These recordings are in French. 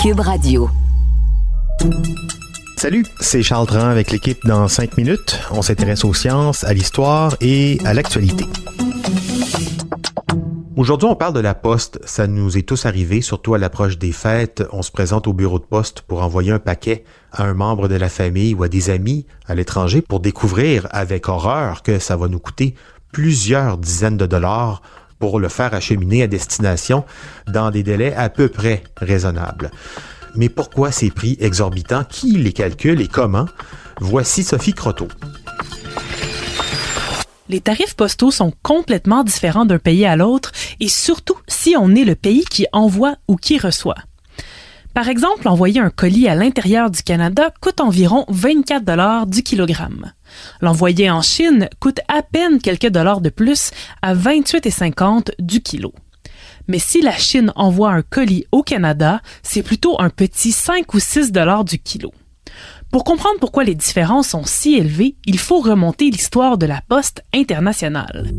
Cube Radio. Salut, c'est Charles Dran avec l'équipe dans 5 minutes. On s'intéresse aux sciences, à l'histoire et à l'actualité. Aujourd'hui, on parle de la poste. Ça nous est tous arrivé, surtout à l'approche des fêtes. On se présente au bureau de poste pour envoyer un paquet à un membre de la famille ou à des amis à l'étranger pour découvrir avec horreur que ça va nous coûter plusieurs dizaines de dollars pour le faire acheminer à destination dans des délais à peu près raisonnables. Mais pourquoi ces prix exorbitants? Qui les calcule et comment? Voici Sophie Croteau. Les tarifs postaux sont complètement différents d'un pays à l'autre et surtout si on est le pays qui envoie ou qui reçoit. Par exemple, envoyer un colis à l'intérieur du Canada coûte environ 24 $ du kilogramme. L'envoyer en Chine coûte à peine quelques dollars de plus à 28,50 $ du kilo. Mais si la Chine envoie un colis au Canada, c'est plutôt un petit 5 ou 6 $ du kilo. Pour comprendre pourquoi les différences sont si élevées, il faut remonter l'histoire de la poste internationale.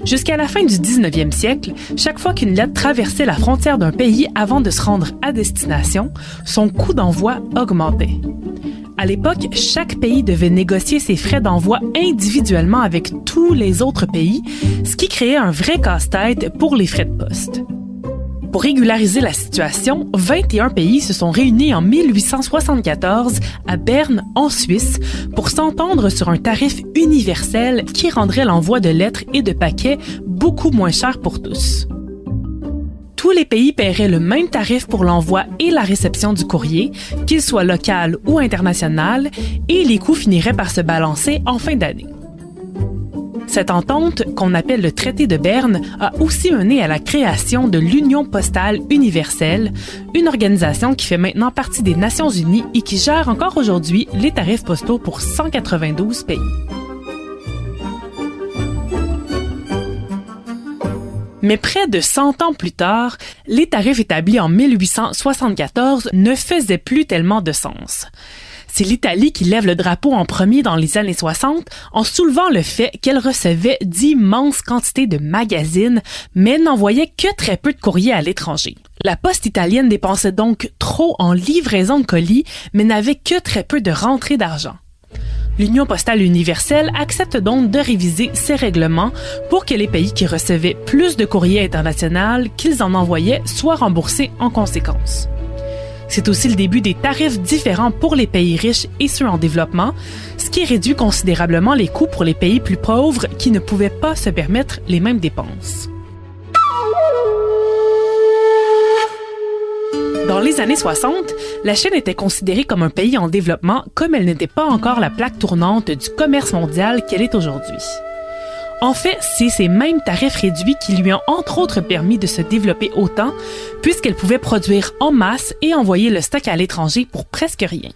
Jusqu'à la fin du 19e siècle, chaque fois qu'une lettre traversait la frontière d'un pays avant de se rendre à destination, son coût d'envoi augmentait. À l'époque, chaque pays devait négocier ses frais d'envoi individuellement avec tous les autres pays, ce qui créait un vrai casse-tête pour les frais de poste. Pour régulariser la situation, 21 pays se sont réunis en 1874 à Berne, en Suisse, pour s'entendre sur un tarif universel qui rendrait l'envoi de lettres et de paquets beaucoup moins cher pour tous. Tous les pays paieraient le même tarif pour l'envoi et la réception du courrier, qu'il soit local ou international, et les coûts finiraient par se balancer en fin d'année. Cette entente, qu'on appelle le traité de Berne, a aussi mené à la création de l'Union postale universelle, une organisation qui fait maintenant partie des Nations unies et qui gère encore aujourd'hui les tarifs postaux pour 192 pays. Mais près de 100 ans plus tard, les tarifs établis en 1874 ne faisaient plus tellement de sens. C'est l'Italie qui lève le drapeau en premier dans les années 60 en soulevant le fait qu'elle recevait d'immenses quantités de magazines, mais n'envoyait que très peu de courriers à l'étranger. La poste italienne dépensait donc trop en livraison de colis, mais n'avait que très peu de rentrées d'argent. L'Union postale universelle accepte donc de réviser ses règlements pour que les pays qui recevaient plus de courriers internationaux qu'ils en envoyaient soient remboursés en conséquence. C'est aussi le début des tarifs différents pour les pays riches et ceux en développement, ce qui réduit considérablement les coûts pour les pays plus pauvres qui ne pouvaient pas se permettre les mêmes dépenses. Dans les années 60, la Chine était considérée comme un pays en développement comme elle n'était pas encore la plaque tournante du commerce mondial qu'elle est aujourd'hui. En fait, c'est ces mêmes tarifs réduits qui lui ont entre autres permis de se développer autant, puisqu'elle pouvait produire en masse et envoyer le stock à l'étranger pour presque rien.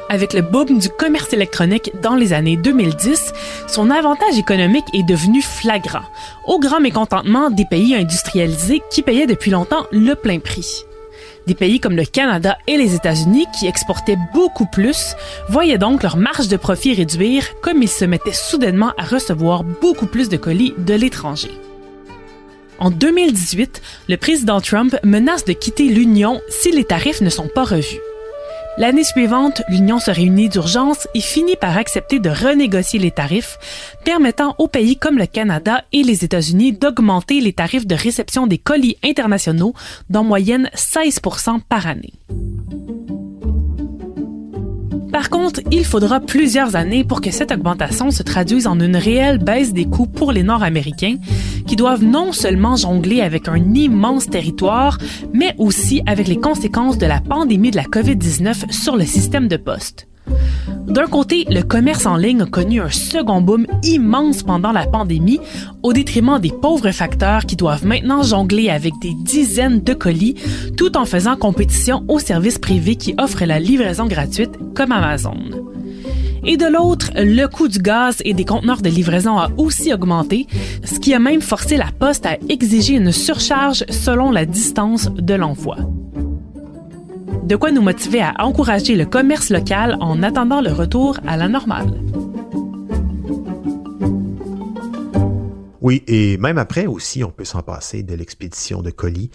Avec le boom du commerce électronique dans les années 2010, son avantage économique est devenu flagrant, au grand mécontentement des pays industrialisés qui payaient depuis longtemps le plein prix. Des pays comme le Canada et les États-Unis, qui exportaient beaucoup plus, voyaient donc leur marge de profit réduire comme ils se mettaient soudainement à recevoir beaucoup plus de colis de l'étranger. En 2018, le président Trump menace de quitter l'Union si les tarifs ne sont pas revus. L'année suivante, l'Union se réunit d'urgence et finit par accepter de renégocier les tarifs, permettant aux pays comme le Canada et les États-Unis d'augmenter les tarifs de réception des colis internationaux d'en moyenne 16% par année. Par contre, il faudra plusieurs années pour que cette augmentation se traduise en une réelle baisse des coûts pour les Nord-Américains, qui doivent non seulement jongler avec un immense territoire, mais aussi avec les conséquences de la pandémie de la COVID-19 sur le système de poste. D'un côté, le commerce en ligne a connu un second boom immense pendant la pandémie, au détriment des pauvres facteurs qui doivent maintenant jongler avec des dizaines de colis, tout en faisant compétition aux services privés qui offrent la livraison gratuite, comme Amazon. Et de l'autre, le coût du gaz et des conteneurs de livraison a aussi augmenté, ce qui a même forcé la Poste à exiger une surcharge selon la distance de l'envoi. De quoi nous motiver à encourager le commerce local en attendant le retour à la normale. Oui, et même après aussi, on peut s'en passer de l'expédition de colis.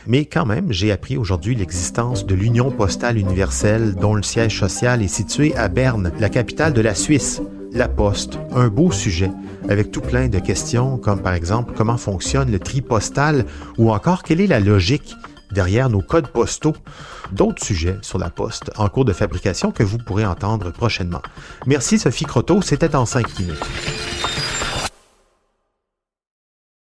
Mais quand même, j'ai appris aujourd'hui l'existence de l'Union postale universelle, dont le siège social est situé à Berne, la capitale de la Suisse. La Poste, un beau sujet, avec tout plein de questions, comme par exemple comment fonctionne le tri postal ou encore quelle est la logique derrière nos codes postaux. D'autres sujets sur la Poste en cours de fabrication que vous pourrez entendre prochainement. Merci Sophie Croteau, c'était en 5 minutes.